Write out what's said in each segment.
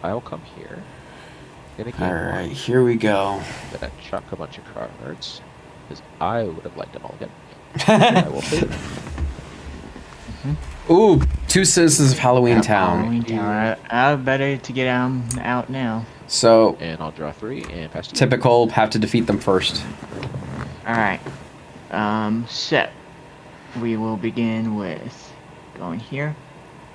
I will come here. Gonna gain Alright, one. here we go. Gonna chuck a bunch of cards. Because I would have liked them all again. I will pay. Ooh, two citizens of Halloween Yep, Town. Halloween Town. Better to get out now. So, And I'll draw 3 and pass 2. typical, have to defeat them first. Alright. So we will begin with going here.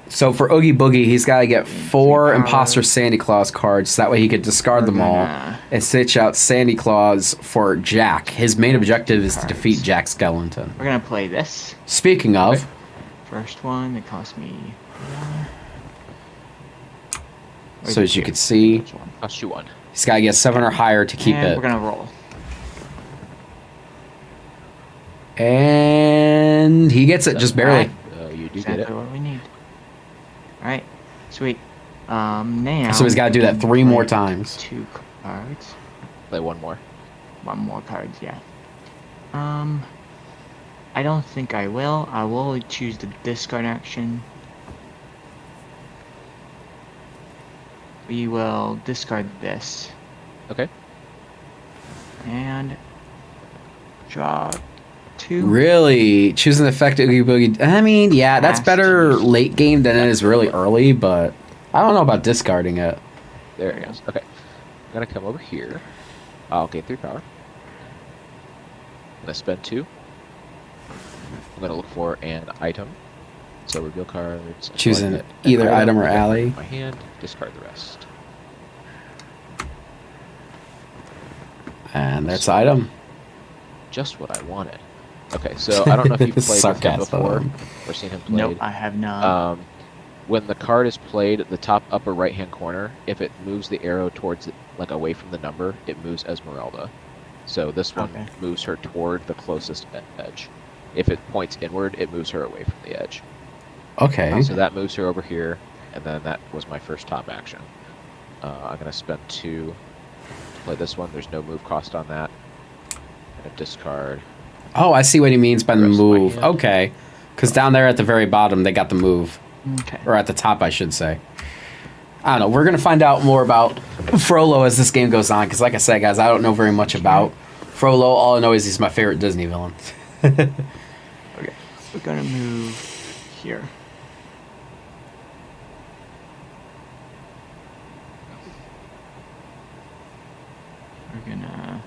So for Oogie Boogie, he's got to get 4 power. Imposter Sandy Claus cards, so that way he could discard We're them all gonna- and stitch out Sandy Claus for Jack. His main objective is to Cards. defeat Jack Skellington. We're gonna play this. Speaking of, First one that cost me. so as you can see, Cost you 1. he's got to get 7 or higher to keep and it. we're gonna roll. And he gets it, just barely. You do Exactly get it. what we need. Alright, sweet. Now. So he's got to do that we 3 can more play times. 2 cards. Play 1 more. 1 more cards, yeah. I don't think I will. I will choose the discard action. We will discard this. Okay. And draw 2. Really? Choosing the effect Oogie Boogie. I mean, yeah, that's Has to better use- late game than it is really early, but I don't know about discarding it. There it goes. Okay. I'm gonna come over here. I'll gain 3 power. I'm gonna spend 2. I'm gonna look for an item. So reveal cards. Choosing select an either item or get alley. My hand. Discard the rest. And that's item. Just what I wanted. Okay, so I don't know if you've played with him Sarcasm. before or seen him played. Nope, I have not. When the card is played, the top upper right hand corner, if it moves the arrow towards it, like away from the number, it moves Esmeralda. So this one Okay. moves her toward the closest edge. If it points inward, it moves her away from the edge. Okay. So that moves her over here, and then that was my first top action. I'm going to spend 2 to play this one. There's no move cost on that. I'm going to discard. Oh, I see what he means by the Rest of my move. hand. Okay. Because down there at the very bottom, they got the move. Okay. Or at the top, I should say. I don't know. We're going to find out more about Frollo as this game goes on. Because like I said, guys, I don't know very much about Frollo. All I know is he's my favorite Disney villain. Okay. We're gonna move here. We're gonna.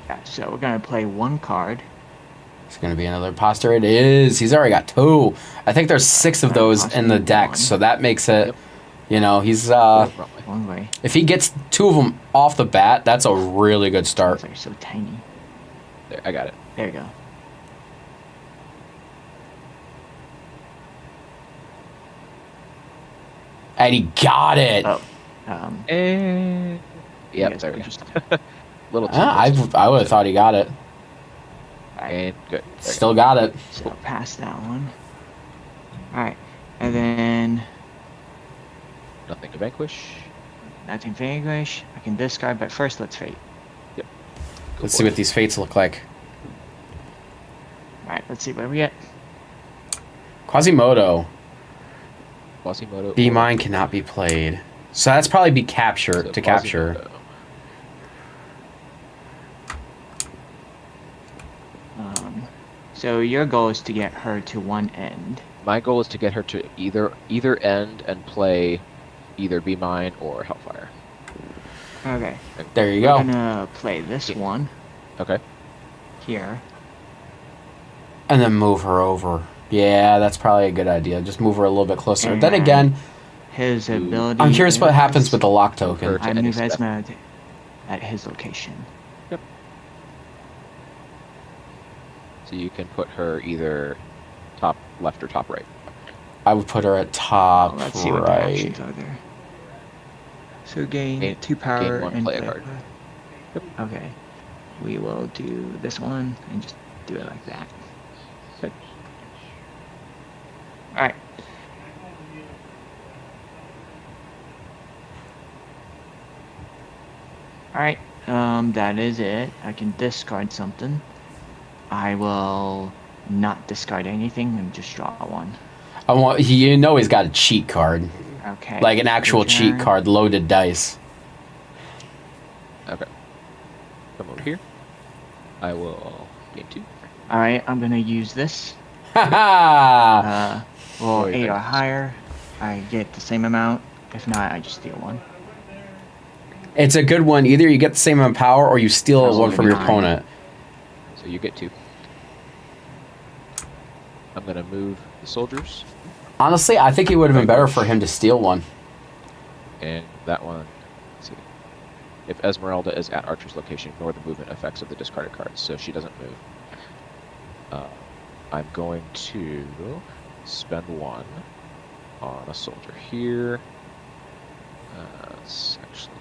Yeah, so we're gonna play 1 card. It's going to be another imposter. It is. He's already got 2. I think there's 6 of those in the deck. So that makes it, Yep. you know, he's... Wrong way. One way. if he gets 2 of them off the bat, that's a really good start. They're so tiny. There, I got it. There you go. And he got it. Oh. And... Yep, guys there we were go. just- Little too I would have thought he got it. Alright, And good. There you Still got it. so pass that one. Alright, and then go. Nothing to vanquish. nothing vanquish. I can discard, but first let's fate. Go Let's for see it. what these fates look like. Alright, let's see what we get. Quasimodo. Quasimodo. Be or- Mine cannot be played. So that's probably be capture so to capture. Quasimodo. So your goal is to get her to one end. My goal is to get her to either end and play either Be Mine or Hellfire. Okay. There you We're go. gonna play this Yeah. one Okay. here. And then move her over. Yeah, that's probably a good idea. Just move her a little bit closer. Then And again, His Ooh. ability. I'm curious what is- happens with the lock token. Her- I any move step. Esma at his location. So you can put her either top left or top right. I would put her at top Let's see what the right. actions are there. So gain Gain- 2 power gain 1, and play a card. Okay. We will do this one and just do it like that. Good. Alright. Alright, that is it. I can discard something. I will not discard anything and just draw one. You know he's got a cheat card. Okay. Like an actual Your cheat turn. card, loaded dice. Okay. Come over here. I will gain 2. All right, I'm gonna use this. Haha! Roll Roy 8 or Vegas. higher. I get the same amount. If not, I just steal 1. It's a good one. Either you get the same amount of power or you steal Oh, one from your 9. opponent. So you get 2. I'm gonna move the soldiers, Honestly, I think it would have been better for him to steal one. and that one. Let's see. If Esmeralda is at Archer's location, ignore the movement effects of the discarded cards, so she doesn't move. I'm going to spend 1 on a soldier here. Let's actually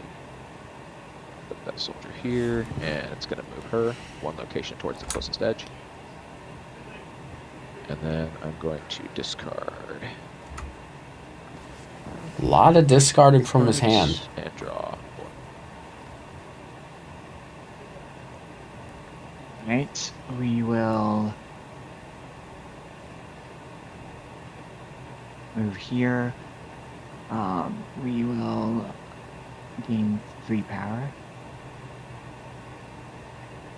put that soldier here, and it's going to move her 1 location towards the closest edge. And then I'm going to discard A lot of discarding from his hand. and draw 1. Right, we will move here. We will gain 3 power.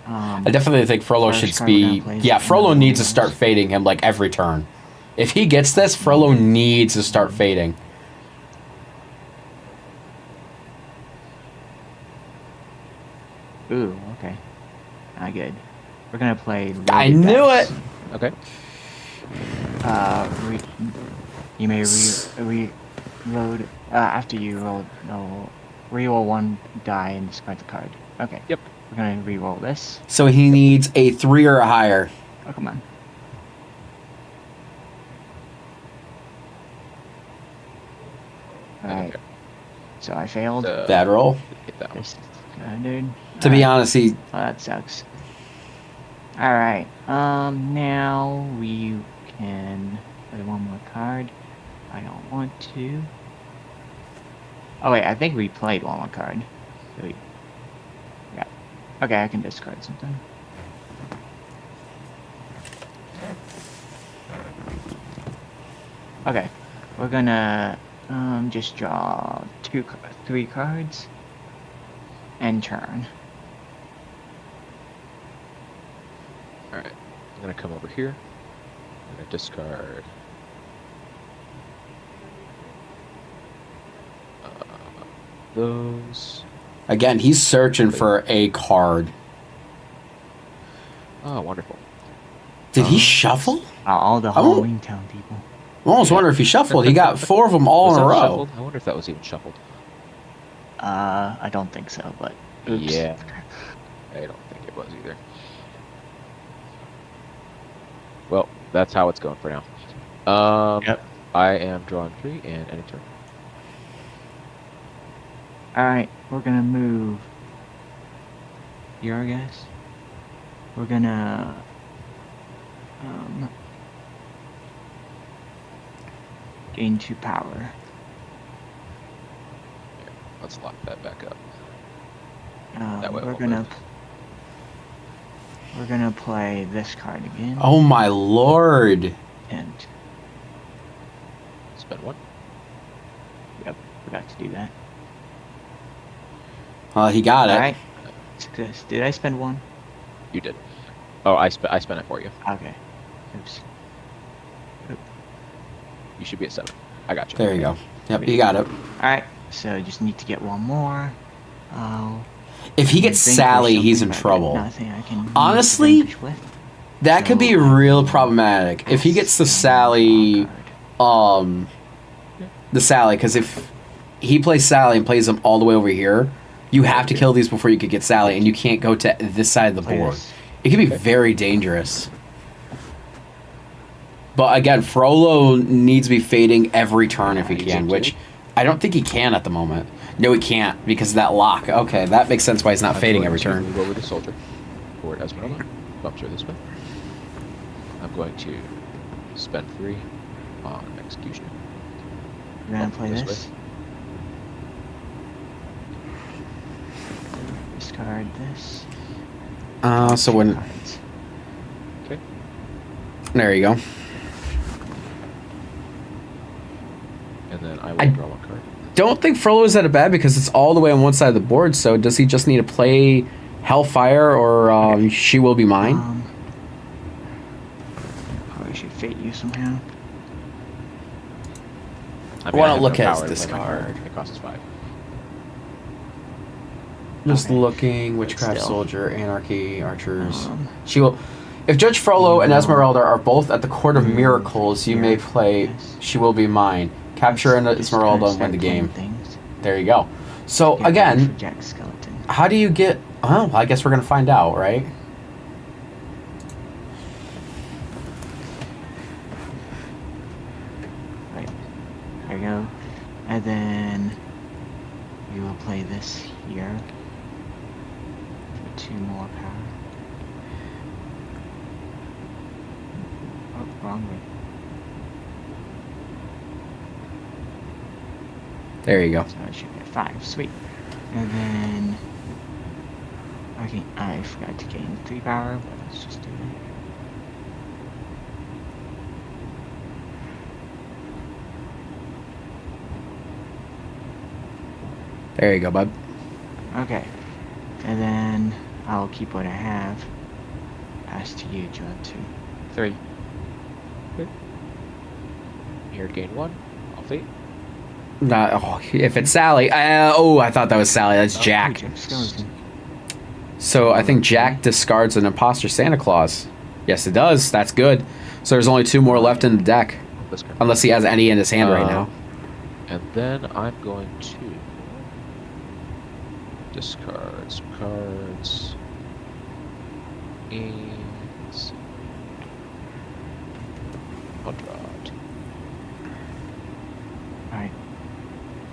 I definitely think Frollo First should card we're gonna be... play is Yeah, Frollo Frollo. needs to start fading him like every turn. If he gets this, Frollo needs to start fading. Ooh, okay. Not good. We're gonna play. I loaded knew dice. it! Okay. You may reload after you roll. No, re-roll 1 die and discard the card. Okay. Yep. We're gonna re-roll this. So he needs a 3 or higher. Oh, come on. Alright. Okay. So I failed. Bad roll. Hit that one. This is standard. To be Alright. honest, he... Oh, that sucks. Alright. Now we can play 1 more card. I don't want to. Oh wait, I think we played 1 more card. So yeah. Okay, I can discard something. Okay, we're gonna just draw 3 cards and turn. Alright. I'm going to come over here. I'm going to discard those. Again, he's searching for a card. Oh, wonderful. Did he shuffle? All the Halloween Town people. I almost wonder if he shuffled. He got 4 of them all Was in a that row. shuffled? I wonder if that was even shuffled. I don't think so, but oops. Yeah. I don't think it was either. Well, that's how it's going for now. Yep. I am drawing 3 and any turn. Alright, we're gonna move here, I guess. We're gonna gain 2 power. Let's lock that back up. That way it We're won't gonna move. we're gonna play this card again. Oh my lord. And Spend 1. yep, forgot to do that. He got it. Alright. Success. Did I spend 1? You did. Oh, I spent it for you. Okay. Oops. You should be at 7. I got you. There you go. Yep, you got it. Alright, so just need to get 1 more. If he gets Vanquish Sally, he's in something, but trouble. nothing I can Honestly, vanquish with. That could be So, real problematic. If he gets the Sally, because if he plays Sally and plays them all the way over here, you have to kill these before you could get Sally, and you can't go to this side of the Play board. this. It can be very dangerous. But again, Frollo needs to be fading every turn if he can, which I don't think he can at the moment. No, he can't because of that lock. Okay, that makes sense why he's not fading every turn. Move over the soldier forward Esmeralda. Bumps her this way. I'm going to spend 3 on executioner. We're gonna Bump play this this. Discard this. So 2 when cards. there you go. and then I will I- draw one card. Don't think Frollo is that bad because it's all the way on one side of the board. So does he just need to play Hellfire or She Will Be Mine? Probably should fate you somehow. I Why I don't have look no at power his to play my card. discard. It costs 5. Just Okay. looking, Witchcraft Still. Soldier, Anarchy, Archers. Um, She will. If Judge Frollo and No. Esmeralda are both at the Court of Mm, Miracles, you may here. play Yes. She Will Be Mine. Capture an just Esmeralda kinda and win the start playing game. Things. There you go. So Get ready again, for Jack Skeleton. how do you get? Oh, I guess we're gonna find out, right? Right. There you go. And then we will play this here for 2 more power. Oh, wrong way. There you go. So I should get 5. Sweet. And then okay, I forgot to gain 3 power, but let's just do it. There you go, bud. Okay. And then I'll keep what I have. Pass to you, draw 2. 3. Good. Here to gain 1. I'll fate. Not. Oh, if it's Sally. I thought that was Sally. That's Jack. Jack Skeleton. So I think Jack discards an Imposter Santa Claus. Yes, it does. That's good. So there's only 2 more left in the deck, This card. unless he has any in his hand right now. And then I'm going to discard some cards. And I'll draw 2. Alright.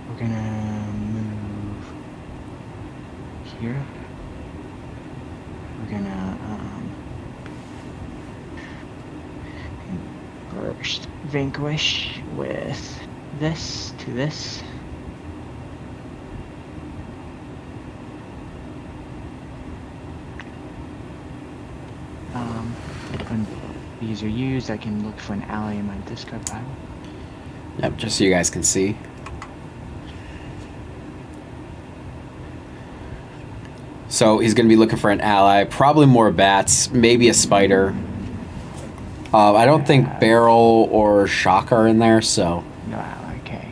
We're gonna move here. We're gonna first vanquish with this to this. When these are used, I can look for an ally in my discard pile. Yep, just so you guys can see. So he's going to be looking for an ally, probably more bats, maybe a spider. I don't think Barrel or Shock are in there, so No ally, okay.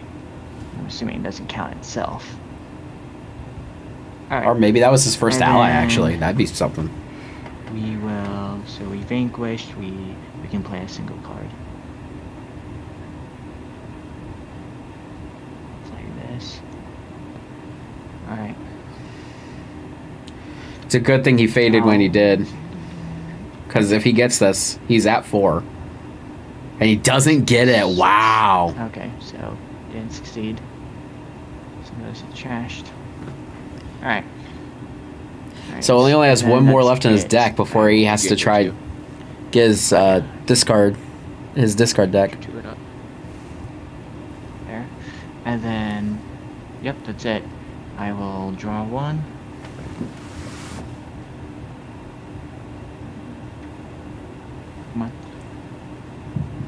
I'm assuming it doesn't count itself. Alright. or maybe that was his first And ally. then- Actually, that'd be something. We will, so we vanquished, we can play a single card. Play this. Alright. It's a good thing he faded when he did, because if he gets this, he's at 4, and he doesn't get it. Wow. Okay, so didn't succeed. So those are trashed. Alright. So he only has and then 1 more that's left in his it. deck before he has to Get try your 2. get his his discard deck. 2 or not. There. And then, yep, that's it. I will draw 1. Come on.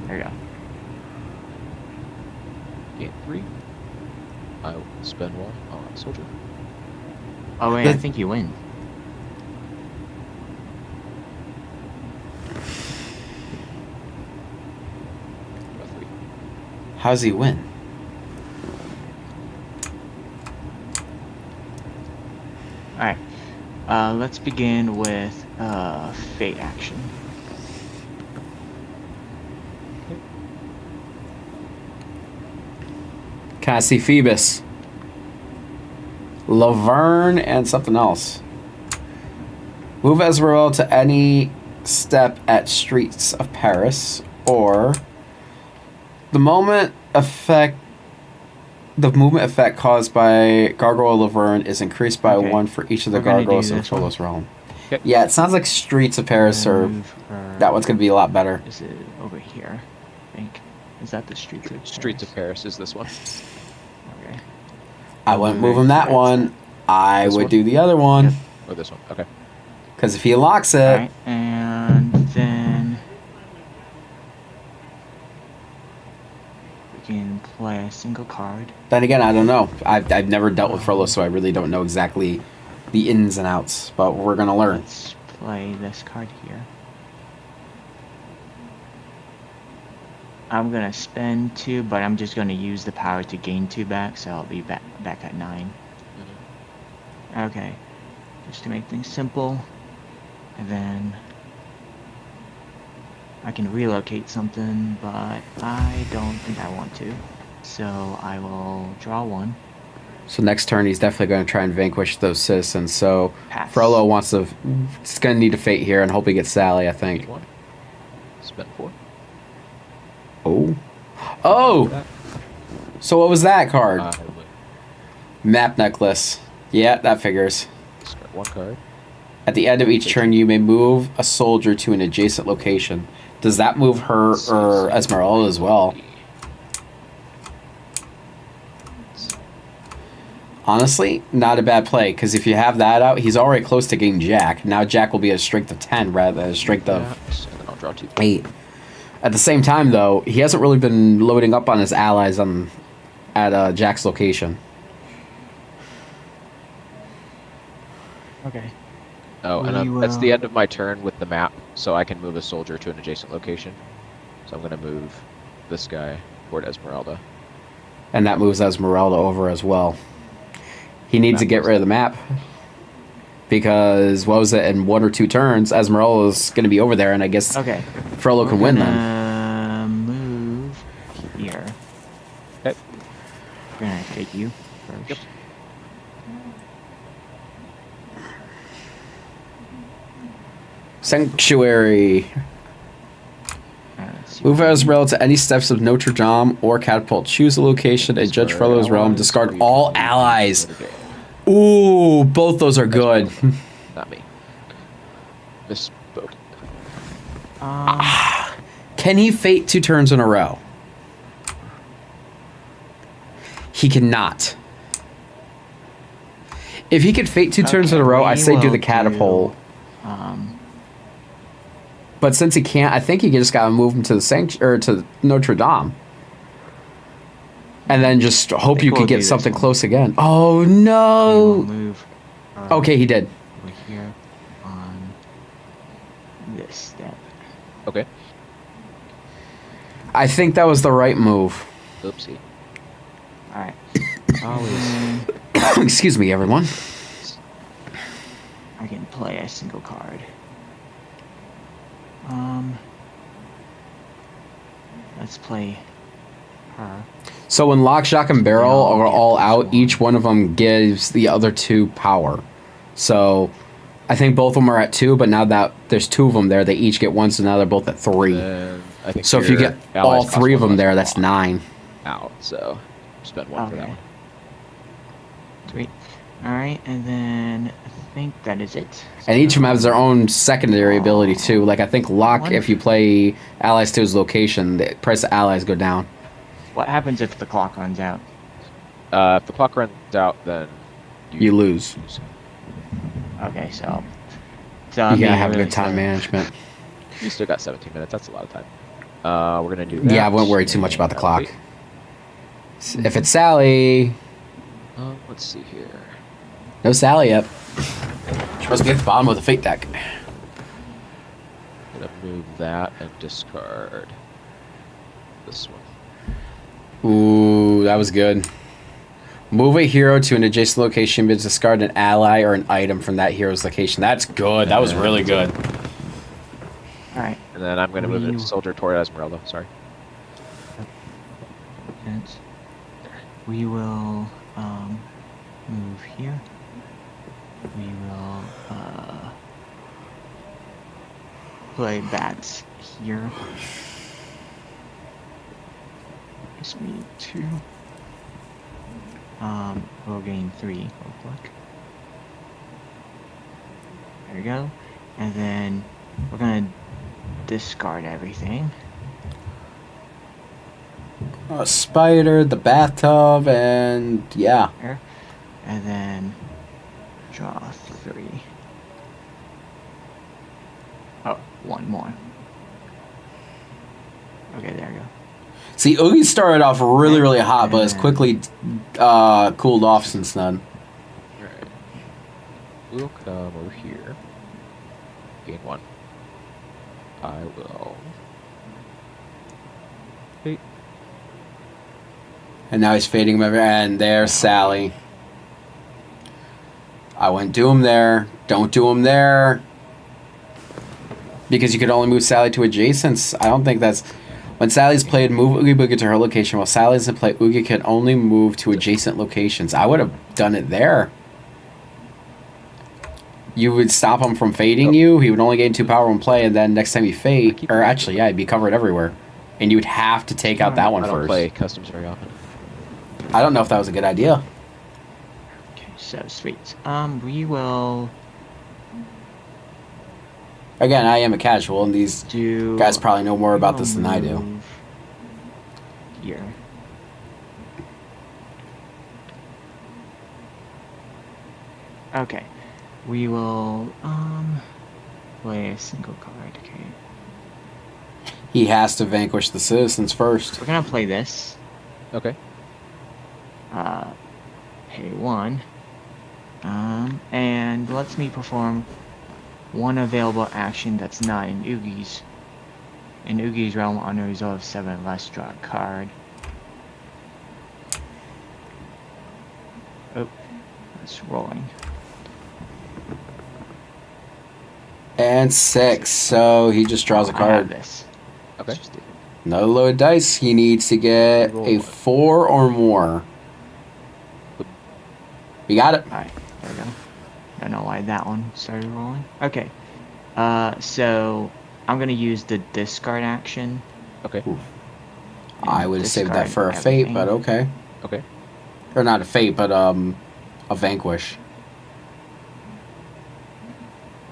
There you go. Gain 3. I will spend 1 on Soldier. Oh wait, I The- think you win. Draw 3. How does he win? Alright. Let's begin with fate action. Can I see Phoebus? Laverne and something else. Move Esmeralda to any step at Streets of Paris, or the movement effect caused by Gargoyle Laverne is increased by Okay. 1 for each of the We're gonna do gargoyles in this one. Frollo's realm. Yep. Yeah, it sounds like Streets of Paris, or Move her- that one's gonna be a lot better. Is it over here? I think. Is that the streets of Streets of Paris? Paris is this one. Okay. I wouldn't move him that one. I This would one? do the other one. Yep. Or this one. Okay. Because if he unlocks it, Alright, and then we can play a single card. Then again, I don't know. I've never dealt with Frollo, so I really don't know exactly the ins and outs. But we're gonna learn. Let's play this card here. I'm gonna spend 2, but I'm just gonna use the power to gain 2 back, so I'll be back at 9. Okay, just to make things simple, and then I can relocate something, but I don't think I want to. So I will draw 1. So next turn, he's definitely going to try and vanquish those citizens. So Pass. Frollo wants to. He's going to need a fate here and hope he gets Sally. I think. One. Spend 4. Oh. Oh. So what was that card? Map necklace. Yeah, that figures. Start 1 card. At the end of each turn, you may move a soldier to an adjacent location. Does that move her or Esmeralda as well? Honestly, not a bad play, because if you have that out, he's already close to getting Jack. Now Jack will be a strength of 10 rather than a strength of So then I'll draw 2. 8. At the same time, though, he hasn't really been loading up on his allies at Jack's location. Okay. Oh, and that's the end of my turn with the map, so I can move a soldier to an adjacent location. So I'm going to move this guy toward Esmeralda. And that moves Esmeralda over as well. He needs to get rid of the map. Because, what was it, in 1 or 2 turns, Esmeralda's going to be over there, and I guess Frollo can win then. Move here. Okay. We're going to take you first. Yep. Sanctuary. Move Esmeralda to any steps of Notre Dame or Catapult. Choose a location and Judge Frollo's realm. Discard all allies. Ooh, both those are good. Not me. Misspoke. Can he fate 2 turns in a row? He cannot. If he could fate 2 turns in a row, I say do the catapult. But since he can't, I think he just gotta move him to the to Notre Dame, and then just hope you could get something close again. Oh no! Move. Okay, he did. Over here on this step. Okay. I think that was the right move. Oopsie. All right. Excuse me, everyone. I can play a single card. Let's play her. So when Lock, Shock, and Barrel are all out, each one of them gives the other 2 power. So I think both of them are at 2, but now that there's 2 of them there, they each get 1, so now they're both at 3. I think So if you get all 3 of them there, that's 9. Out, so spend 1 for that one. Sweet. Alright, and then I think that is it. And each of them has their own secondary ability too. Like I think Lock, if you play allies to his location, the price of allies go down. What happens if the clock runs out? If the clock runs out, then you lose. Okay, so you gotta have good time management. You still got 17 minutes. That's a lot of time. We're gonna do that. Yeah, I won't worry too much about the clock. If it's Sally, let's see here. No Sally yet. Must be at the bottom of the fate deck. I'm gonna move that and discard this one. Ooh, that was good. Move a hero to an adjacent location, but discard an ally or an item from that hero's location. That's good. That was really good. Alright. And then I'm gonna move the soldier toward Esmeralda. Sorry. We will move here. We will play bats here. Just need 2. We'll gain 3 real quick. There we go. And then we're gonna discard everything. A spider, the bathtub, and yeah. There. And then draw 3. Oh, 1 more. Okay, there we go. See, Oogie started off really, really hot, but has quickly cooled off since then. Alright. We'll come over here. Gain 1. I will... Wait. And now he's fading him over. And there's Sally. I wouldn't do him there. Don't do him there. Because you could only move Sally to adjacents. I don't think that's... When Sally's played, move Oogie Boogie to her location. While Sally's in play, Oogie can only move to adjacent locations. I would have done it there. You would stop him from fading you. He would only gain 2 power when play, and then next time you fade... Or actually, yeah, he'd be covered everywhere. And you would have to take out that one I don't first. play customs very often. I don't know if that was a good idea. Okay, so sweet. We will Again, I am a casual, and these do. guys probably know more about this than I do. move Here. Okay. We will play a single card. Okay. He has to vanquish the citizens first. We're gonna play this. Okay. Pay 1. And lets me perform one available action that's not in Oogie's. In Oogie's realm, on a result of 7 less, draw a card. Oh, it's rolling. And 6, so he just draws a I have card. this. Okay. Let's just do it. Another loaded dice. He needs to get Roll a one. 4 or more. We got it. Alright, there we go. Don't know why that one started rolling. Okay. So I'm gonna use the discard action. Okay. I would have saved that for a discard fate, everything. but okay. Okay. Or not a fate, but a vanquish.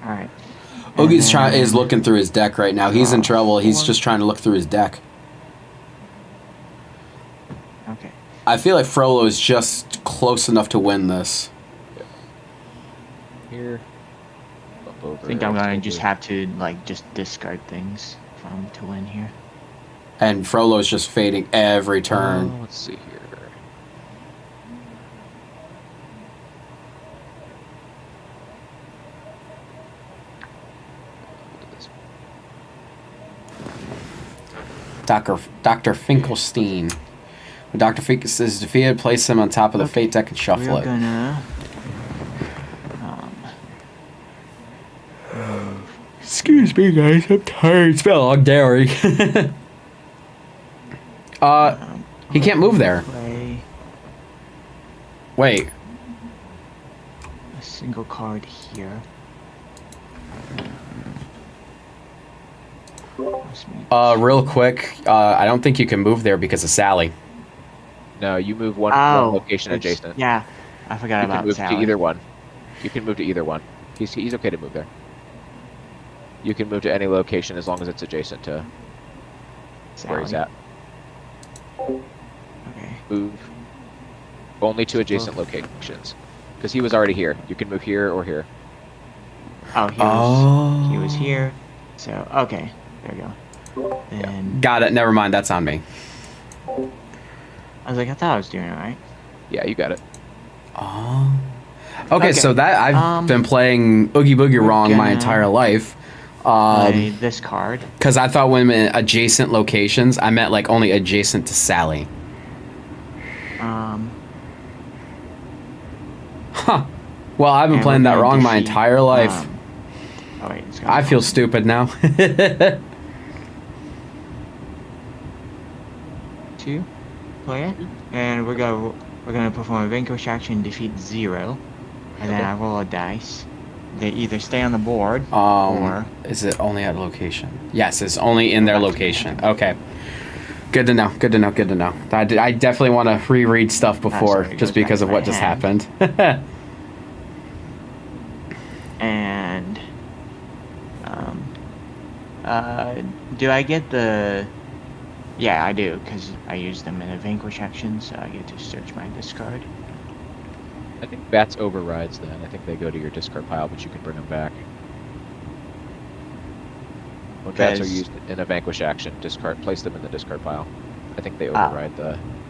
Alright. Oogie's is looking through his deck right now. He's in trouble. He's 4. just trying to look through his deck. Okay. I feel like Frollo is just close enough to win this. Here. Up over. I think I'm gonna over. just have to like just discard things from to win here. And Frollo's just fading every turn. Let's see here. Dr. Finkelstein. When Dr. Finkelstein is defeated, place him on top of the Okay. fate deck and shuffle We're it. gonna Excuse me, guys. I'm tired. It's been a long day already. He can't move there. play Wait. a single card here. Real quick. I don't think you can move there because of Sally. No, you move one location it's- adjacent. Yeah, I forgot You can about move Sally. to either one. You can move to either one. He's okay to move there. You can move to any location as long as it's adjacent to where he's Sally. at. Okay. Move only to adjacent locations. Because he was already here. You can move here or here. Oh, he was here. So okay, there we go. Then Got it. Never mind. That's on me. I was like, I thought I was doing it right. Yeah, you got it. Oh. Okay, Okay, so that I've been playing Oogie Boogie wrong my gonna entire life. Play this card. Because I thought when I meant adjacent locations, I meant like only adjacent to Sally. Huh. Well, I've been and playing we're that gonna wrong my defeat, entire life. Oh wait, it's gonna I feel roll. stupid now. 2 player, and we're gonna perform a vanquish action, defeat 0, and then Okay. I roll a dice. They either stay on the board or Is it only at location? Yes, it's only in their Back to location. Okay. Good to know. Good to know. Good to know. I definitely want to reread stuff before, sorry, it just goes back because to of my what just hand. happened. and do I get the? Yeah, I do, because I use them in a vanquish action, so I get to search my discard. I think bats overrides then. I think they go to your discard pile, but you can bring them back. When bats are 'Cause- used in a vanquish action, place them in the discard pile. I think they override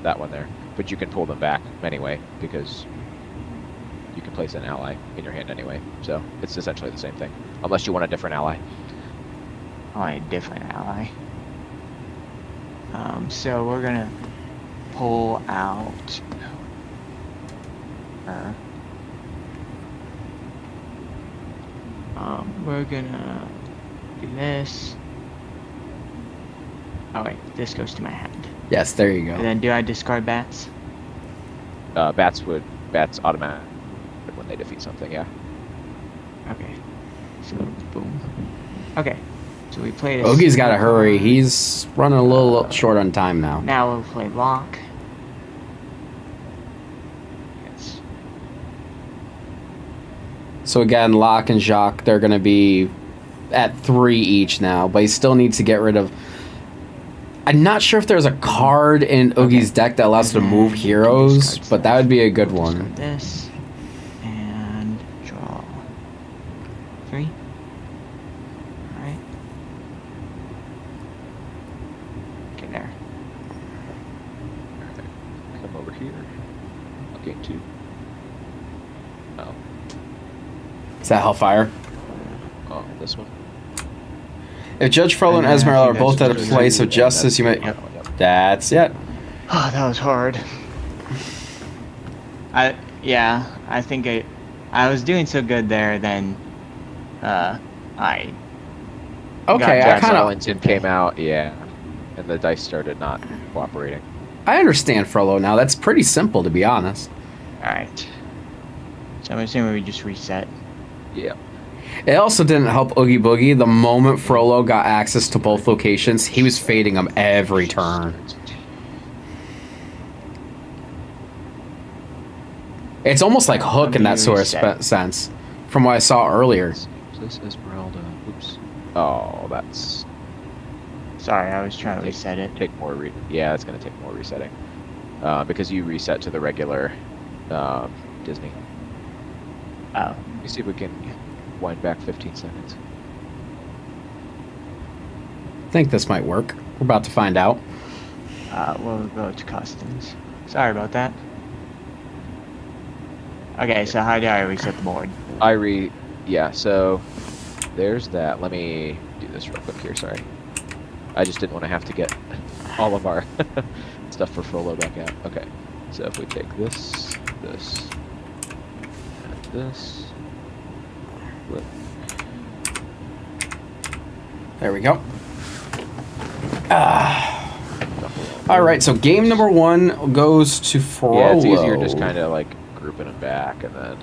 that one there. But you can pull them back anyway, because you can place an ally in your hand anyway. So it's essentially the same thing, unless you want a different ally. I want a different ally. So we're gonna pull out her. We're gonna do this. Oh wait, this goes to my hand. Yes, there you And go. then do I discard bats? Bats automatic when they defeat something. Yeah. Okay. So boom. Okay. So we play this. Oogie's got to hurry. He's running a little short on time now. Now we'll play lock. Yes. So again, Locke and Jacques, they're going to be at 3 each now, but he still needs to get rid of... I'm not sure if there's a card in Oogie's deck that allows him to move heroes, but that would be a good one. This and draw 3. All right. Okay, there. Come over here. I'll gain 2. Oh, Is that Hellfire? oh, this one. If Judge Frollo and I Esmeralda are think both that's at a just place of justice, you may... Yep. That's it. Oh, that was hard. I think I was doing so good there. Then, I Okay, I Jack kind of... Ellington came out, yeah, and the dice started not cooperating. I understand Frollo now. That's pretty simple, to be honest. all right. So I'm assuming we just reset. Yeah. It also didn't help Oogie Boogie. The moment Frollo got access to both locations, he was fading them every turn. It's almost like Hook in that sort of sense, from what I saw earlier. So this Esmeralda. Oops. Oh, that's Sorry, I was trying to reset it. take more. Yeah, it's gonna take more resetting, because you reset to the regular Disney. Oh, Let me see if we can wind back 15 seconds. I think this might work. We're about to find out. we'll go to customs. Sorry about that. Okay, so how do I reset the board? Yeah, so there's that. Let me do this real quick here, sorry. I just didn't want to have to get all of our stuff for Frollo back out. Okay, so if we take this, and this, flip. There we go. All right, so game number 1 goes to Frollo. Yeah, it's easier just kind of like grouping them back, and then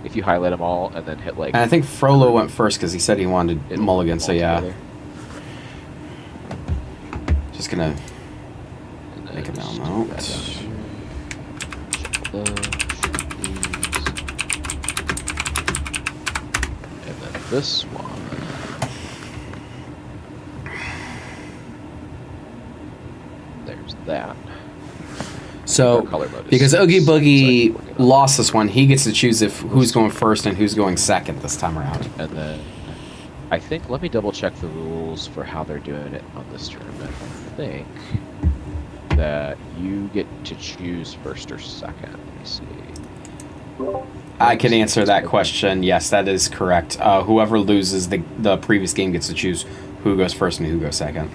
if you highlight them all and then hit like... And I think Frollo went first because he said he wanted it mulligan, all so yeah. together. Just gonna And then make a just note. do that down here. Those, these. And then this one. There's that. So, Color mode is because Oogie so I can Boogie work it on. lost this one, he gets to choose if who's going first and who's going second this time around. And then I think, let me double check the rules for how they're doing it on this tournament. I think that you get to choose first or second. Let me see. I can answer that question. Yes, that is correct. Whoever loses the previous game gets to choose who goes first and who goes second.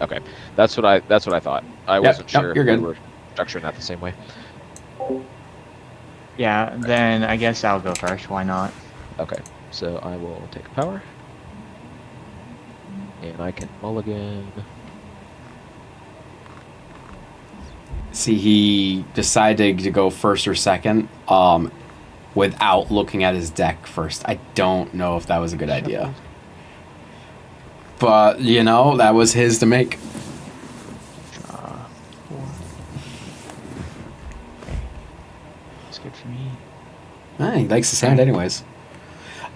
Okay, that's what I thought. I Yep, wasn't yep, sure you're if good. we were structuring that the same way. Yeah, then I guess I'll go first. Why not? Okay, so I will take power, and I can mulligan. See, he decided to go first or second without looking at his deck first. I don't know if that was a good idea. But, you know, that was his to make. Draw 4. Okay. That's good for me. He likes his hand anyways.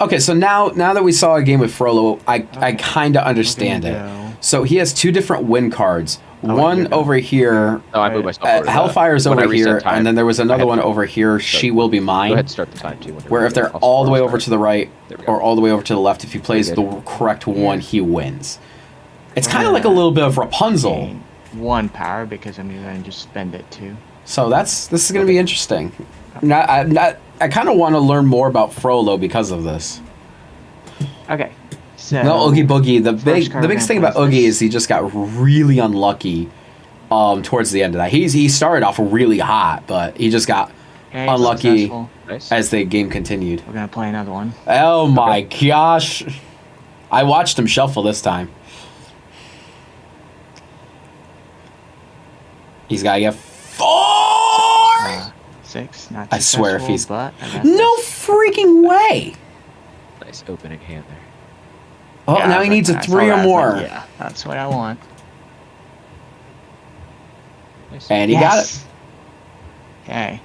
Okay, so now that we saw a game with Frollo, I kind of understand We're it. gonna go- So he has 2 different win cards. Oh, One you're over here, Oh, I moved myself over to the- Hellfire's when I over reset here, time, and then there was I another had one to over here, start- She Will Be Go Mine. ahead and start the time too. Whenever Where if you're they're ready. all the way I'll over start. to the right There we go. or all the way over to the left, if he plays Very the good. correct one, he wins. It's kind of like a little bit of Rapunzel 1 power because I'm going to just spend it too. So this is going to be interesting. I kind of want to learn more about Frollo because of this. Okay. So No, Oogie Boogie. The first card biggest thing we're about gonna play Oogie is is he just got really unlucky towards the end of that. He started off really hot, but he just got Okay, unlucky successful. Nice. as the game continued. We're going to play another one. Oh my gosh. I watched him shuffle this time. He's got to get 4! 6. Not I swear if he's... but I got No this. freaking way! Nice opening hand there. Oh, Yeah, now I he was needs a like- I saw 3 or that, I was more. like, yeah, that's what I want. Nice. And he got it. Okay.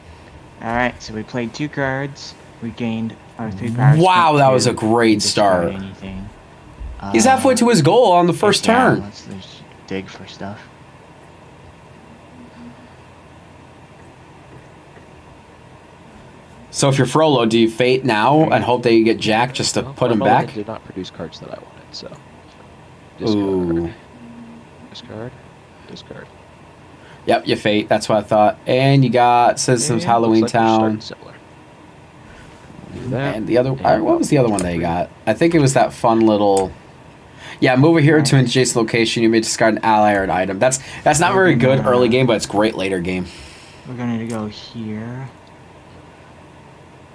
Alright, so we played 2 cards. We gained our 3 powers. Wow, that was a to great discard start. Anything. He's halfway to his goal on the first yeah, turn. Let's just dig for stuff. So if you're Frollo, do you fate now and hope that you get Jack just to Well, put him my back? mulligan did not produce cards that I wanted, so. Ooh. Discard. Discard. Yep, you fate. That's what I thought. And you got Citizens And Halloween looks like we're Town. starting similar. Do that. And the other, And what was the other one that you got? I think it was that fun little. Yeah, move over here to an adjacent location. You may discard an ally or an item. That's not very good early game, but it's great later game. We're gonna go here.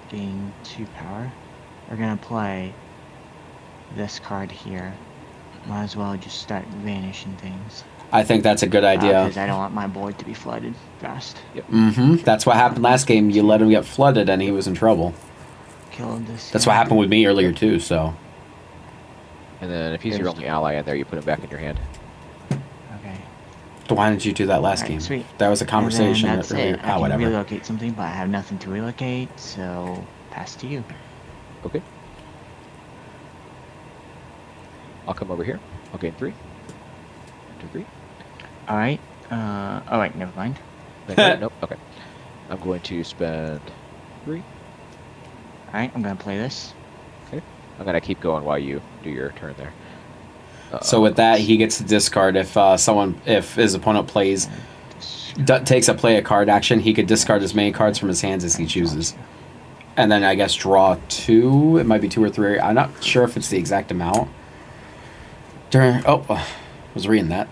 Gain 2 power. We're gonna play this card here. Might as well just start vanishing things. I think that's a good idea. Because I don't want my board to be flooded fast. Mm-hmm. That's what happened last game. You let him get flooded, and he was in trouble. Killed this. That's guy. what happened with me earlier too. So And then if he's your only ally in there, you put him back in your hand. Okay. why didn't you do that last Alright, game? sweet. That was a conversation And then that's earlier. it. I can Whatever. relocate something, but I have nothing to relocate, so pass to you. Okay. I'll come over here. I'll gain 3. 2, 3. Alright. Oh wait, never mind. Nope. Okay. I'm going to spend 3. Alright, I'm gonna play this. I'm gonna keep going while you do your turn there. So with that, he gets to discard if if his opponent plays takes a play a card action, he could discard as many cards from his hands as he chooses, and then I guess draw 2. It might be 2 or 3. I'm not sure if it's the exact amount. I was reading that.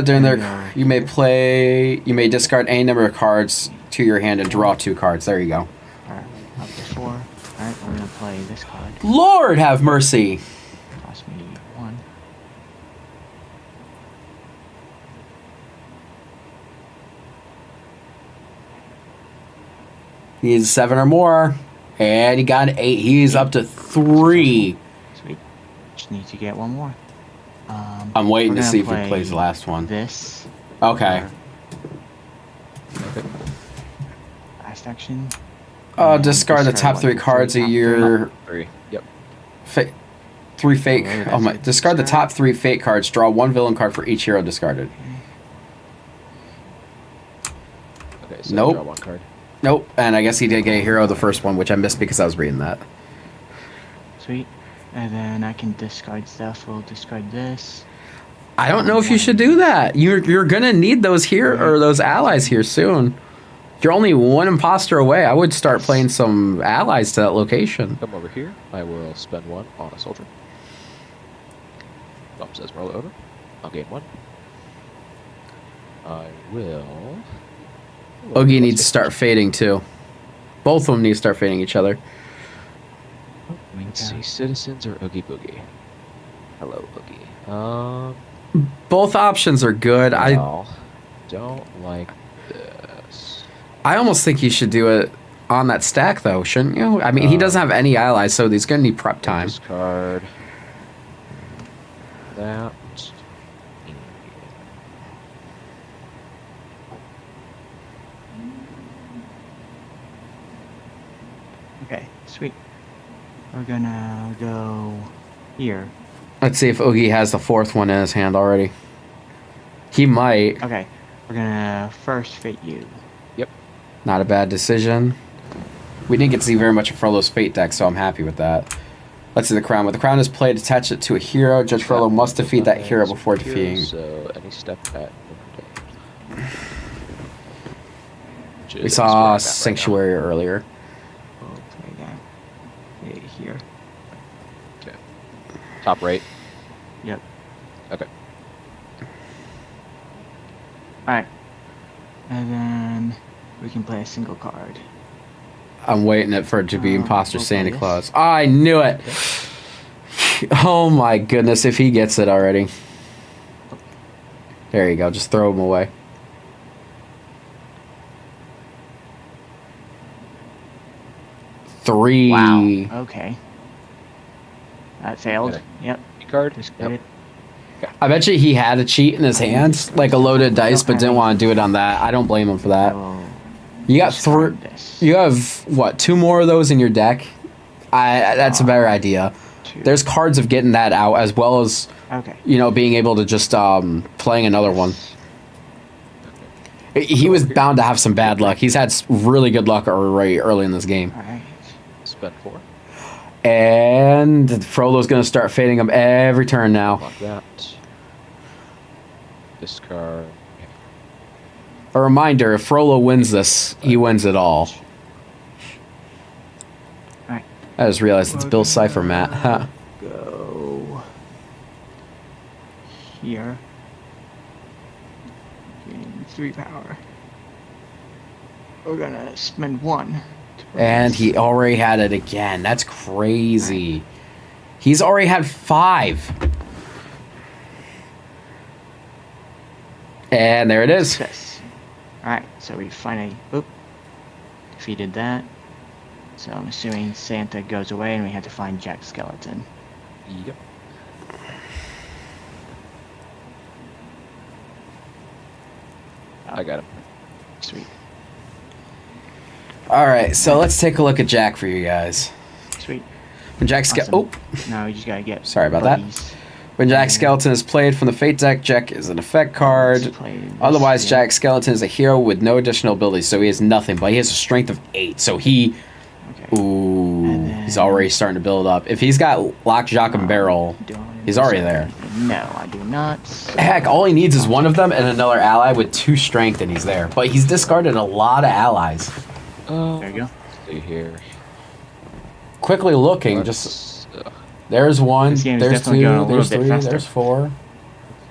During their, you may discard any number of cards to your hand and draw 2 cards. There you go. Alright, up to 4. Alright, we're gonna play this card. Lord have mercy. Cost me 1. He needs 7 or more, and he got an 8. He's up to 3. Sweet. Just need to get 1 more. I'm waiting we're to gonna see if he play plays the last one. This. Okay. Okay. Last action. Discard the top 3 cards of your 3. Yep. 3 fake. Oh, Oh my! that's Discard the discard. top 3 fake cards. Draw 1 villain card for each hero discarded. Okay. So Nope. draw 1 card. Nope. And I guess he did get a hero the first one, which I missed because I was reading that. Sweet. And then I can discard stuff. We'll discard this. I don't know if you should do that. You're gonna need those here or those allies here soon. You're only 1 imposter away. I would start playing some allies to that location. Come over here. I will spend 1 on a soldier. Bump says roll it over. I'll gain 1. I will. Oogie needs to start fading too. Both of them need to start fading each other. Let's see, citizens or Oogie Boogie. Hello, Oogie. Both options are good. Well, don't like this. I almost think you should do it on that stack though, shouldn't you? I mean, he doesn't have any allies, so he's gonna need prep time. Discard that. Okay, sweet. We're gonna go here. Let's see if Oogie has the 4th one in his hand already. He might. Okay, we're gonna first fate you. Not a bad decision. We didn't get to see very much of Frollo's Fate deck, so I'm happy with that. Let's see the crown. When the crown is played, attach it to a hero. Judge Frollo must defeat that hero before defeating. So any step at. We saw Sanctuary earlier. We'll play that right here. Okay. Top right. Yep. Okay. Alright. And then we can play a single card. I'm waiting for it to be Imposter we'll Santa play this. Claus. I knew it. Oh my goodness, if he gets it already. There you go, just throw him away. Three. Wow. Okay. That failed. Okay. Yep. Card. Discard Yep. I bet you he had a cheat in his hands, like a loaded dice, but didn't want to do it on that. I don't blame him for it. that. We'll You got discard this. You have what? 2 more of those in your deck. That's a better idea. 2. There's cards of getting that out as well as Okay. being able to just playing another one. He was bound to have some bad luck. He's had really good luck early in this game. Alright. Spend 4. And Frollo's going to start fading him every turn now. Block that. Discard. A reminder, if Frollo wins this, he wins it all. Alright. I just realized it's Bill Cipher, Matt. Huh. Go here. Gain 3 power. We're gonna spend 1. And he already had it again. That's crazy. He's already had 5. And there it is. Success. Alright, so we finally defeated that. So I'm assuming Santa goes away and we had to find Jack Skeleton. Yep. I got him. Sweet. All right, so let's take a look at Jack for you guys. Sweet. When Jack Awesome. Now you just gotta get Sorry about that. buddies. When Jack Skeleton is played from the Fate deck, Jack is an effect card. Let's play this Otherwise, here. Jack Skeleton is a hero with no additional abilities, so he has nothing, but he has a strength of 8, so he... Okay. Ooh, And he's then- already starting to build up. If he's got Lock, Jock, and Barrel, Don't he's already there. No, I do not. Heck, all he needs is one of them and another ally with 2 strength, and he's there. But he's discarded a lot of allies. There you go. See here. Quickly looking, just... There's 1, This game is there's definitely 2, going a little there's bit 3, faster. there's 4.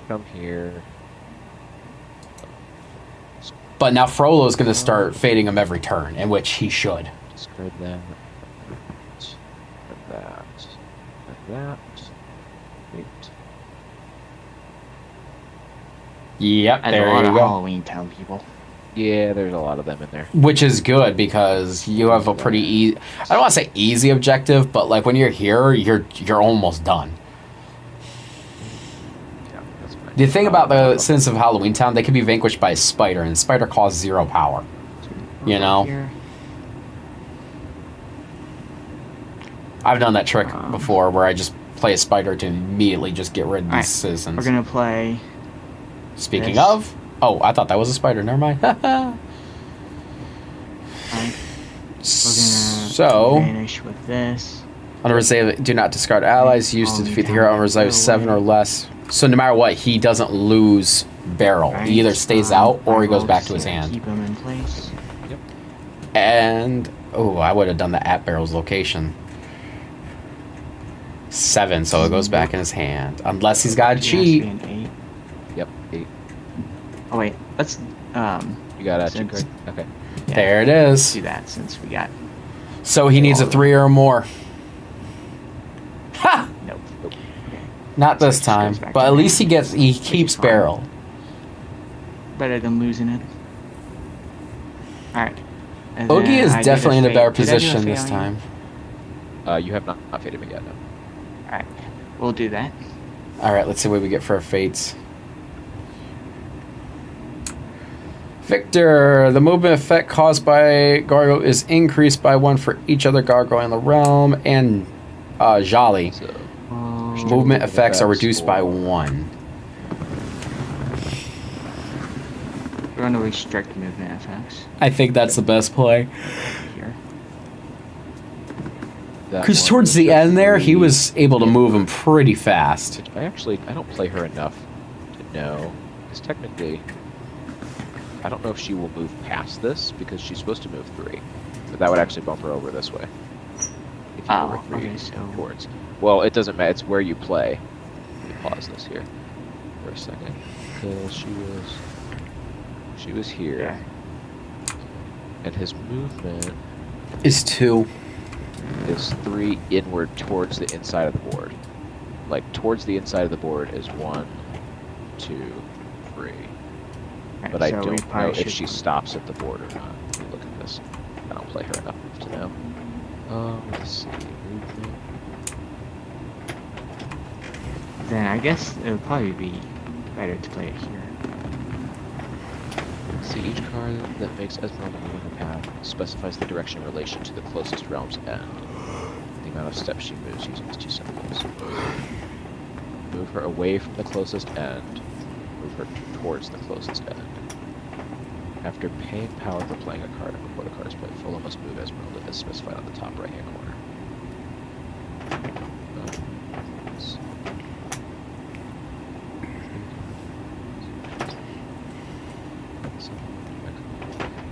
Come here. But now Frollo's going to start fading him every turn, in which he should. Discard that. Like that. Like that. Wait. Yep, And there a lot you of go. Halloween Town people. Yeah, there's a lot of them in there. Which is good because you have a pretty easy. I don't want to say easy objective, but like when you're here, you're almost done. Yeah, that's fine. The thing about the Sins of Halloween Town, they can be vanquished by a spider, and the spider costs 0 power. You know? Here. I've done that trick before where I just play a spider to immediately just get rid of these Alright, citizens. We're gonna play. Speaking this. of, oh, I thought that was a spider. Never mind. Alright, So, vanish with this. on a reserve, do not discard allies used to defeat the hero on reserve 7 or less. So no matter what, he doesn't lose barrel. Right, He either stays out or he goes back to his hand. Keep him in place. And oh, I would have done the at barrel's location. 7, so it goes back in his hand, unless he's got a It has to cheat. be an 8. Yep, 8. Oh wait, let's You got a Since- check card? Okay. yeah, There it let's is. do that since we got So he needs a 3 or more. Ha! nope. Not So it this just time, goes back but to at the least he hand. keeps fine. barrel. Better than losing it. Alright. And Oogie then is I did definitely in a fade- better did I do a position fade this on time. You have not faded me yet, no. Alright, we'll do that. All right, let's see what we get for our fates. Victor, the movement effect caused by Gargoyle is increased by 1 for each other Gargoyle in the realm, and Jolly. So, Movement effects are reduced by for- 1. We're going to restrict movement effects I think that's the best play. here. that Because one towards was the her end there, he 3 was able to move him inward. pretty fast. I don't play her enough to know. Because technically, I don't know if she will move past this because she's supposed to move 3. But that would actually bump her over this way. If you move her 3 okay, so towards. Well, it doesn't matter. It's where you play. Let me pause this here for a second. Because she was here. yeah. And his movement Is 2. is 3 inward towards the inside of the board. Like, towards the inside of the board is 1, 2, 3. Right, But I so we don't know probably if should she put- stops at the board or not. Let me look at this. I don't play her enough to know. Let's see. Movement. Then I guess it would probably be better to play it here. See, each card that makes Esmeralda move on the path specifies the direction in relation to the closest realm's end. The amount of steps she moves using these 2 symbols. Move her away from the closest end. Move her towards the closest end. After paying power for playing a card and before the card is played, Frollo must move Esmeralda as specified on the top right-hand corner.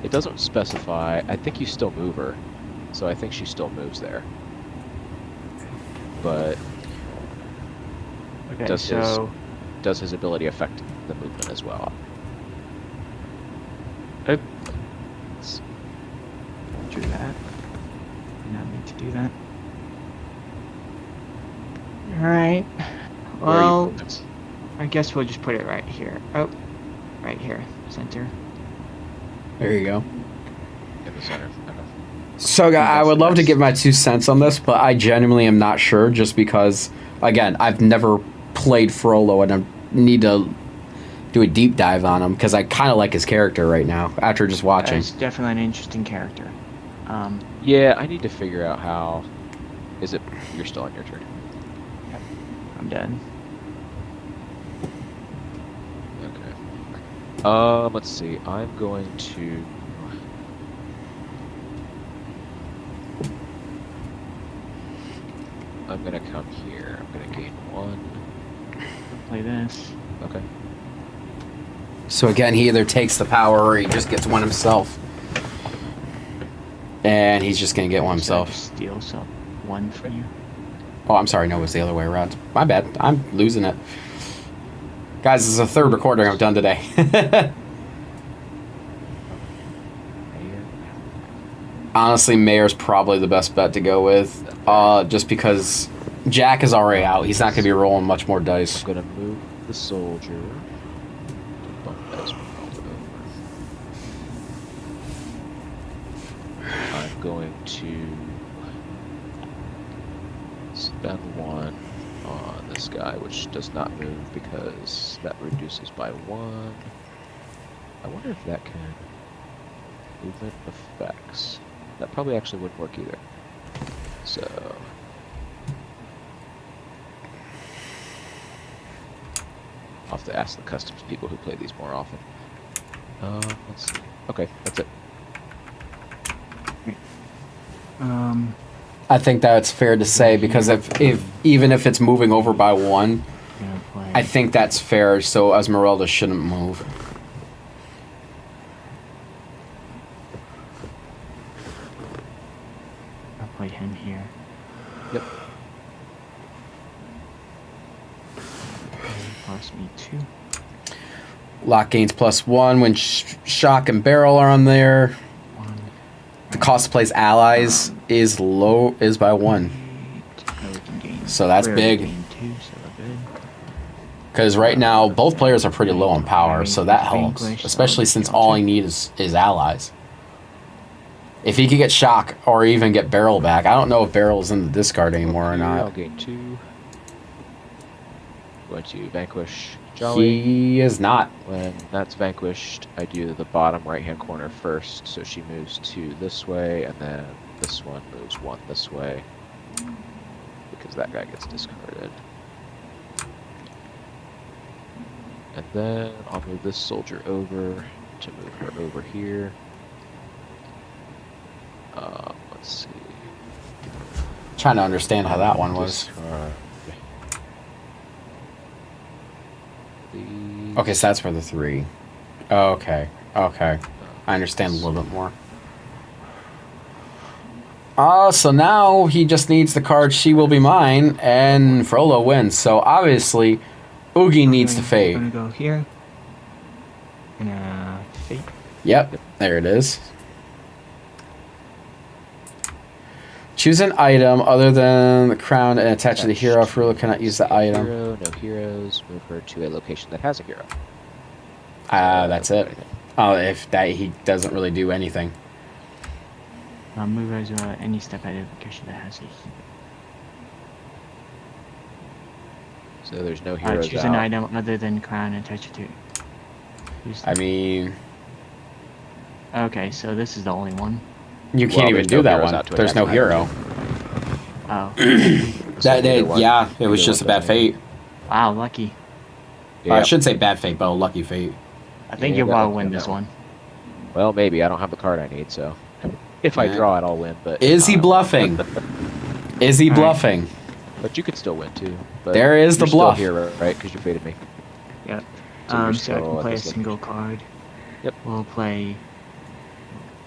It doesn't specify. I think you still move her, so I think she still moves there. But Okay, does his ability affect the movement as well? Oops. Do that. Did not mean to do that. Alright. Where are you Well, putting this? I guess we'll just put it right here. Oh, right here. Center. There you go. In the center. Okay. So, I would love to give my 2 cents on this, but I genuinely am not sure just because, again, I've never played Frollo and I need to do a deep dive on him because I kind of like his character right now after just watching. It's definitely an interesting character. Yeah, I need to figure out how. Is it? You're still on your turn. I'm done. Okay. Let's see. I'm going to. I'm gonna come here. I'm gonna gain 1. Play this. Okay. So again, he either takes the power or he just gets one himself. And he's just going to get one So I himself. just steal some one from you. Oh, I'm sorry. No, it was the other way around. My bad. I'm losing it. Guys, this is the 3rd recording I've done today. Honestly, Mayor's probably the best bet to go with. Just because Jack is already out. He's not going to be rolling much more dice. I'm gonna move the soldier. To bump Esmeralda over. I'm going to spend 1 on this guy, which does not move because that reduces by 1. I wonder if that can movement effects. That probably actually wouldn't work either. So I'll have to ask the customs people who play these more often. Let's see. Okay, that's it. I think that's fair to say because if even if it's moving over by 1, Gonna play. I think that's fair. So Esmeralda shouldn't move. I'll play him here. Yep. Cost me 2. Lock gains +1 when shock and barrel are on there. 1. The cost to place allies is by 1. Oh, we can gain. So that's we already big. gained 2, so we're good. Because right now both players are pretty low on power, so that helps. Especially since all he needs is allies. If he could get shock or even get barrel back, I don't know if barrel is in the discard anymore or I'll not. gain 2. Going to vanquish Jolly. He is not. When that's vanquished, I do the bottom right-hand corner first, so she moves 2 this way, and then this one moves 1 this way, because that guy gets discarded. And then I'll move this soldier over to move her over here. Let's see. Trying to understand how that one was. Discard. These. Okay, so that's for the 3. Okay. Okay. I understand a little bit more. So now he just needs the card She Will Be Mine, and Frollo wins. So obviously, Oogie needs to fade. I'm gonna go here. Gonna fade. Yep, there it is. Choose an item other than the crown and attach it to the hero. Frollo cannot use the item. Hero, no heroes. Move her to a location that has a hero. That's it. Oh, if that he doesn't really do anything. Move as any step identification that has a. So there's no heroes Choose out. an item other than crown and attach it to. I mean, Okay, so this is the only one. you can't even there's do no that heroes one. out to There's no attach hero. Oh. Yeah, it was just a bad fate. Wow, lucky. I shouldn't say bad fate, but a lucky fate. I think Yeah, you'll that probably one- win that this one. one. Well, maybe. I don't have the card I need, so. If I Yeah. draw it, I'll win, but... Is he bluffing? Is he All right. bluffing? But you could still win, too. But There is the you're still bluff. here, right? Because you faded me. Yep. So you're So I still can at play a this single card. Yep. We'll play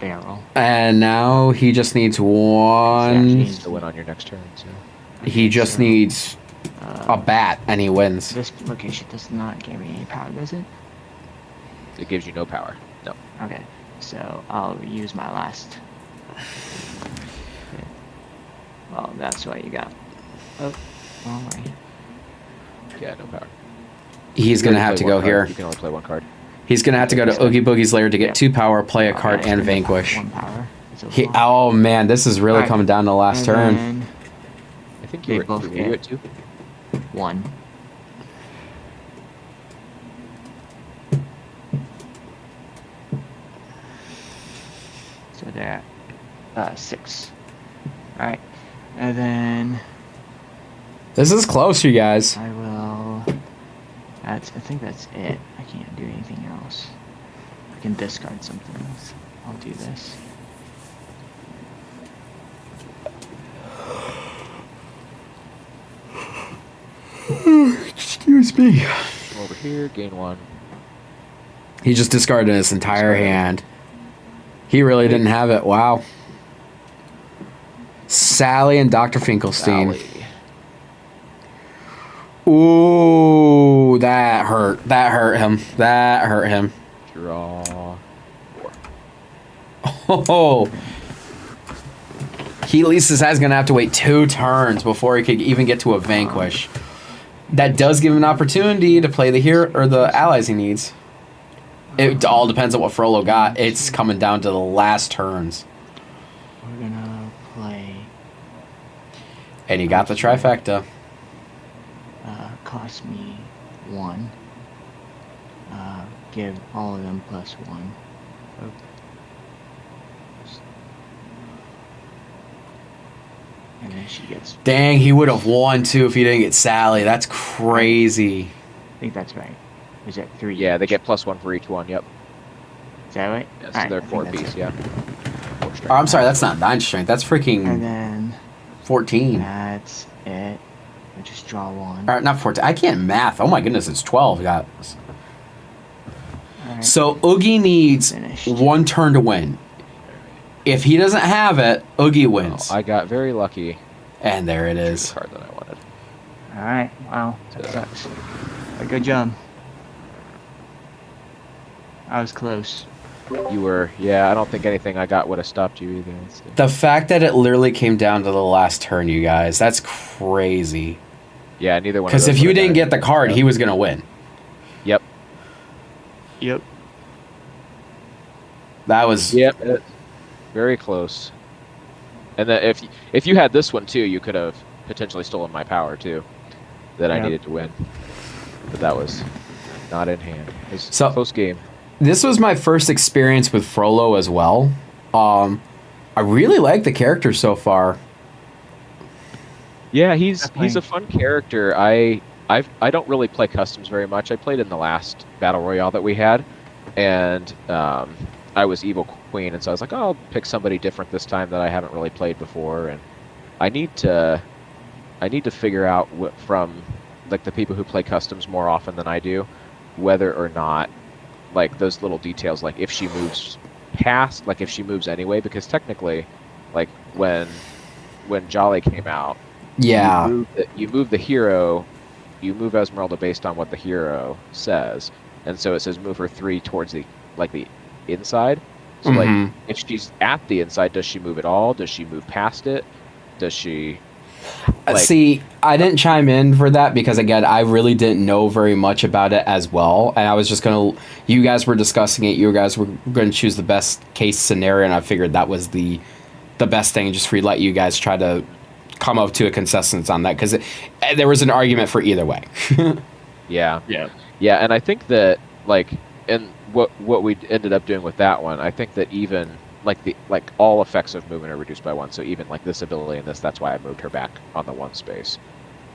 barrel. And now he just needs one. Needs to win on your next turn, so... He just so, needs a bat, and he wins. This location does not give me any power, does it? It gives you no power. No. Okay, so I'll use my last. Well, that's what you got. Oh, all right. Yeah, no power. He's You gonna can have play to one go card. here. You can only play one card. He's gonna have to go to Oogie Boogie's lair to get Yeah. 2 power, play a card, Okay, and so vanquish. One power. It's a He, one. oh man, this is really Alright, coming down to the last And turn. then I think They you were, both were get- you at 2? one. So they're at 6. Alright. And then This is close, you guys. I will. I think that's it. I can't do anything else. I can discard something else. I'll do this. Excuse me. Come over here, gain 1. He just discarded his entire hand. He really didn't have it. Wow. Sally and Dr. Finkelstein. Sally. Ooh, that hurt. That hurt him. That hurt him. Draw 4. Oh. He at least is gonna have to wait 2 turns before he could even get to a vanquish. That does give him an opportunity to play the hero or the allies he needs. It all depends on what Frollo got. It's coming down to the last turns. We're gonna play. And he got the trifecta. Cost me 1. Give all of them +1. Oh. And then she gets. Dang, he would have won too if he didn't get Sally. That's crazy. I think that's right. Is that 3? Yeah, they each? get +1 for each one, yep. Is that right? Yeah, so Alright, they're I think 4 that's apiece, it. yeah. 4 strength. Oh, I'm sorry, that's not 9 strength. That's And freaking then 14. that's it. I just draw 1. Or not 14. I can't math. Oh my goodness, it's 12. Got Alright. So Oogie needs Finished. 1 turn to win. If he doesn't have it, Oogie Oh, wins. I got very lucky. And there it The is. card that I wanted. Alright, wow, that sucks. But good job. I was close. You were, yeah, I don't think anything I got would have stopped you either. Let's see. The fact that it literally came down to the last turn, you guys, that's crazy. Yeah, neither one of Because those if you would've didn't done get the card, Yep. he was going to win. Yep. Yep. That was... Yep. Very close. And then if you had this one too, you could have potentially stolen my power too, that I Yep. needed to win. But that was not in hand. It was So- a close game. This was my first experience with Frollo as well. I really like the character so far. Yeah, he's Definitely. a fun character. I don't really play customs very much. I played in the last battle royale that we had, and I was Evil Queen, and so I was like, oh, I'll pick somebody different this time that I haven't really played before, and I need to figure out what from like the people who play customs more often than I do, whether or not like those little details, like if she moves past, like if she moves anyway, because technically, like when Jolly came out, Yeah. you move the hero, you move Esmeralda based on what the hero says, and so it says move her 3 towards the inside. So like if she's at the inside, does she move at all? Does she move past it? Does she? Like, see, I didn't chime in for that because again, I really didn't know very much about it as well, and I was just gonna. You guys were discussing it. You guys were going to choose the best case scenario, and I figured that was the best thing, just for let you guys try to come up to a consensus on that because there was an argument for either way. yeah, and I think that like, and what we ended up doing with that one, I think that even like all effects of movement are reduced by 1. So even like this ability and this, that's why I moved her back on the 1 space,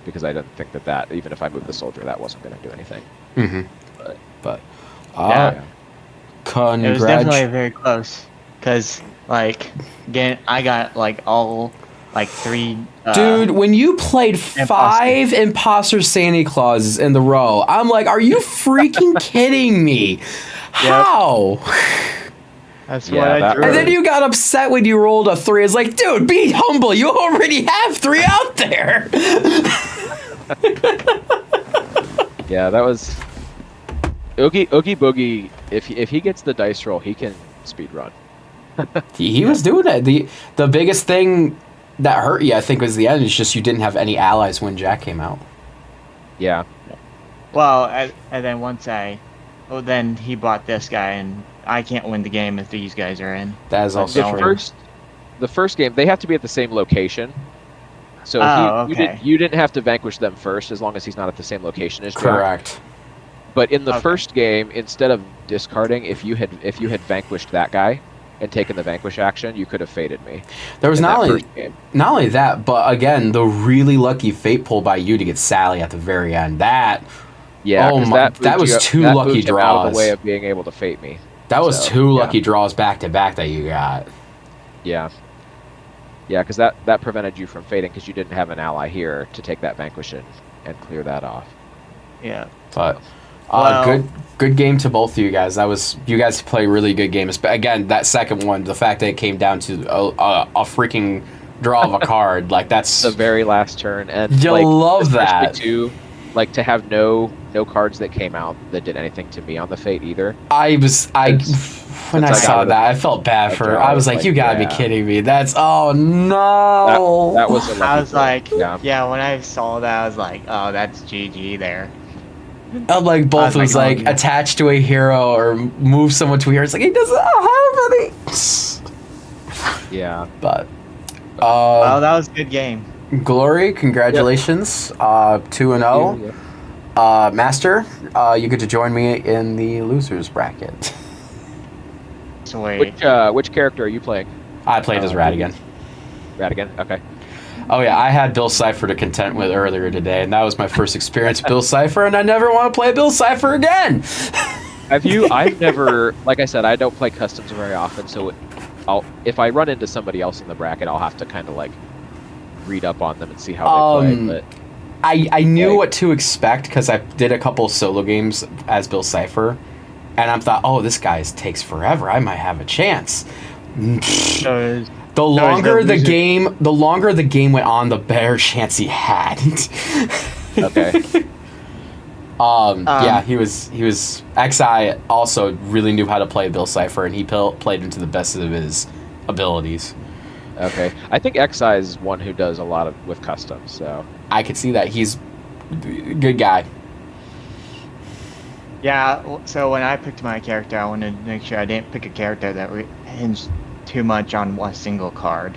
because I didn't think that even if I moved the soldier, that wasn't going to do anything. But It was definitely very close because like again, I got like all like 3. Dude, when you played 5 imposter Santa Clauses in the row, I'm like, are you freaking kidding me? How? That's what I drew. And then you got upset when you rolled a 3. It's like, dude, be humble. You already have 3 out there. Yeah, that was Oogie Boogie. If he gets the dice roll, he can speed run. He was doing it. The biggest thing that hurt you, I think, was the end. It's just you didn't have any allies when Jack came out. Yeah. Well, and then then he bought this guy, and I can't win the game if these guys are in. That is also true. The first game, they have to be at the same location. So you didn't have to vanquish them first, as long as he's not at the same location as Jack. Correct. But in the first game, instead of discarding, if you had vanquished that guy and taken the vanquish action, you could have fated me. There was not only that, but again, the really lucky fate pull by you to get Sally at the very end. That was 2 lucky draws. Out of the way of being able to fate me. That was 2 lucky draws back to back that you got. Yeah. Yeah, because that prevented you from fating because you didn't have an ally here to take that vanquish and clear that off. Yeah. But good game to both of you guys. You guys play really good games. But again, that second one, the fact that it came down to a freaking draw of a card, like that's the very last turn, and love that too. Like to have no cards that came out that did anything to me on the fate either. When I saw that, I felt bad for her. I was like, you gotta be kidding me. Oh no. That was a lucky I was like, when I saw that, I was like, oh, that's GG there. I'm like, both was like attached to a hero or move someone to a hero. It's like, he doesn't have any. Yeah. But well, that was a good game. Glory, congratulations. 2-0. Master, you get to join me in the losers bracket. Sweet. Which character are you playing? I played as Radigan. Radigan, okay. Oh yeah, I had Bill Cipher to contend with earlier today, and that was my first experience with Bill Cipher, and I never want to play Bill Cipher again. I've never, like I said, I don't play customs very often, so if I run into somebody else in the bracket, I'll have to kind of like read up on them and see how they play. But I knew what to expect because I did a couple solo games as Bill Cipher, and I thought, oh, this guy takes forever. I might have a chance. The longer the game went on, the better chance he had. Okay. Yeah, he was XI also really knew how to play Bill Cipher, and he played him to the best of his abilities. Okay, I think XI is one who does a lot with customs, so I could see that. He's a good guy. Yeah, so when I picked my character, I wanted to make sure I didn't pick a character that hinged too much on one single card.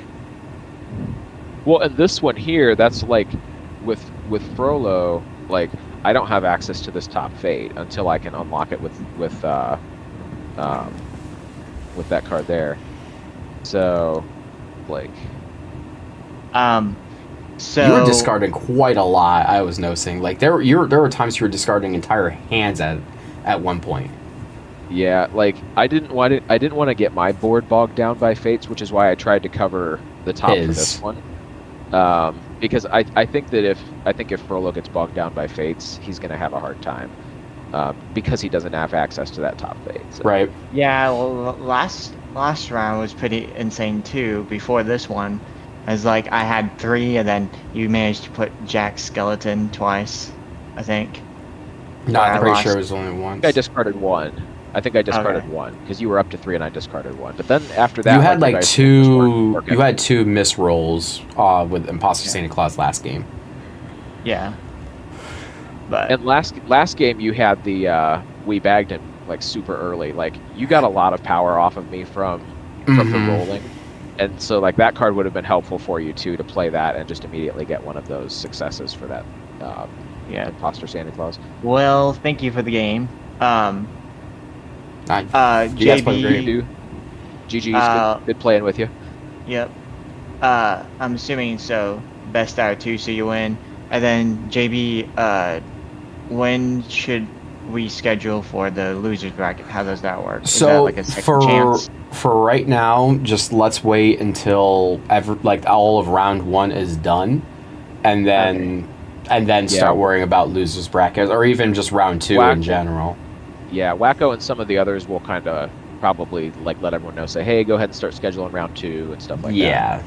Well, and this one here, that's like with Frollo, like I don't have access to this top fate until I can unlock it with that card there. So, like, so you were discarding quite a lot. I was noticing, like there were times you were discarding entire hands at one point. Yeah, like I didn't want to get my board bogged down by fates, which is why I tried to cover the top for this one. Because I think that if Frollo gets bogged down by fates, he's going to have a hard time. Because he doesn't have access to that top fate. So. Right. Yeah, well, last round was pretty insane too. Before this one, as like I had 3, and then you managed to put Jack's skeleton twice, I think. No, Where I'm I pretty lost. sure it was only once. I discarded 1. I think I discarded Okay. 1 because you were up to 3 and I discarded 1. But then after that, You had your like dice two. work You had 2 miss rolls with Imposter Yeah. Santa Claus last game. Yeah. But And last game you had the we bagged him like super early. Like you got a lot of power off of me from the rolling, and so like that card would have been helpful for you too to play that and just immediately get one of those successes for that. yeah. Imposter Santa Claus. Well, thank you for the game. You guys played great. JB. GG's good playing with you. Yep. I'm assuming so. Best out of 2, so you win. And then JB, when should we schedule for the losers bracket? How does that work? Is that So like a second chance? for right now, just let's wait until all of round 1 is done, and then start worrying about losers brackets, or even just round 2 in general. Yeah, Wacko and some of the others will kind of probably like let everyone know, say, hey, go ahead and start scheduling round 2 and stuff like that. Yeah,